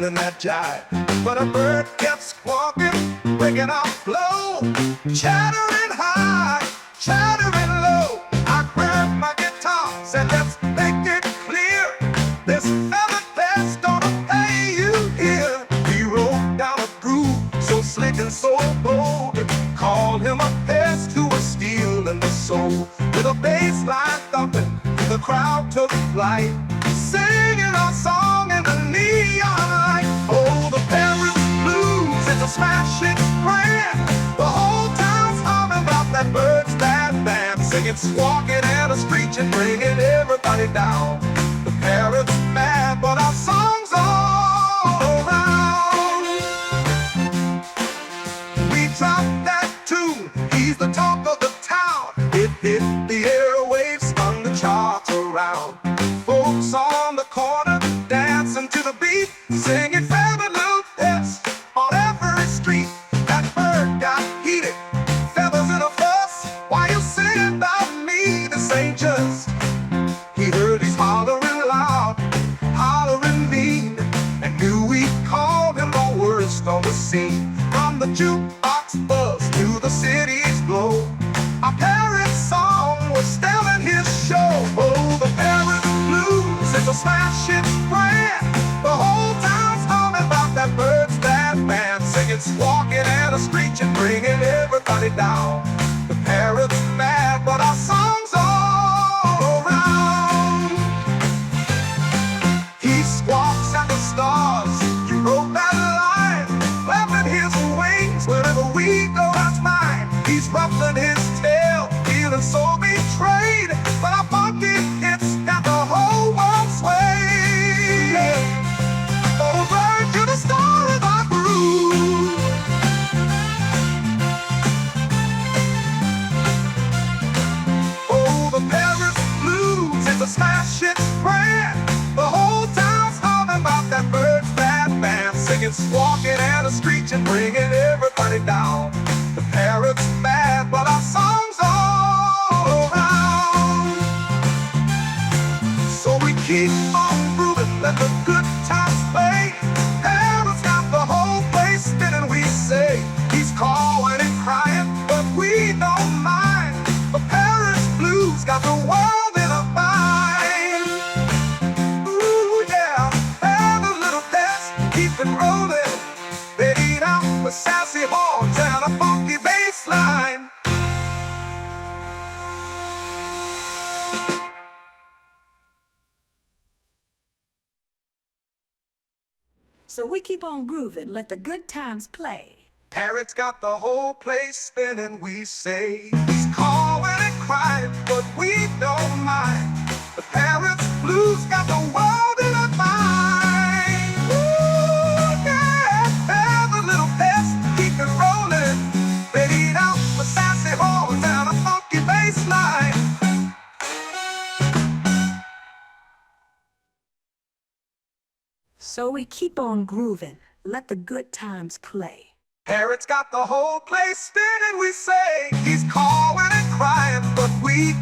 feeling that jive. But a bird kept squawking, breaking out low, chattering high, chattering low. I grabbed my guitar, said let's make it clear, this feather best gonna pay you here. He wrote down a groove so slick and so bold, called him a pest who was stealing the soul. With a bass line thumping, the crowd took flight, singing our song in the neon light. Oh, the parrot blues, it's a smash hit brand. The whole town's humming about that bird's bad band, singing, squawking, and a screeching, bringing everybody down. The parrot's mad, but our song's all around. We dropped that tune, he's the talk of the town. It hit the airwaves, spun the charts around. Folks on the corner dancing to the beat, singing feathered little pets on every street. That bird got heated, feathers in a fuss. Why you singing about me? This ain't just. He heard he's hollering loud, hollering mean, and knew we called him the worst on the scene. From the jukebox buzz to the city's glow, our parrot song was stealing his show. Oh, the parrot blues, it's a smash hit brand. The whole town's humming about that bird's bad band, singing, squawking, and a screeching, bringing everybody down. The parrot's mad, but our song's all around. He squawks at the stars, you wrote that line, flapping his wings wherever we go, that's mine. He's ruffling his tail, feeling so betrayed, but our funky hits got the whole world swayed. Oh, bird, you're the star of our groove. Oh, the parrot's blues, it's a smash hit brand. The whole town's humming about that bird's bad band, singing, squawking, and a screeching, bringing everybody down. The parrot's mad, but our song's all around. So we keep on grooving, let the good times play. Parrot's got the whole place spinning, we say. He's calling and crying, but we don't mind. The parrot's blues got the world in a bind. Ooh, yeah, and the little pets keep it rolling. They eat out with sassy horns and a funky bass line. So we keep on grooving, let the good times play. Parrot's got the whole place spinning, we say. He's calling and crying, but we don't mind. The parrot's blues got the world in a mind. Ooh, yeah, and the little pets keep it rolling. They eat out with sassy horns and a funky bass line. So we keep on grooving, let the good times play. Parrot's got the whole place spinning, we say. He's calling and crying, but we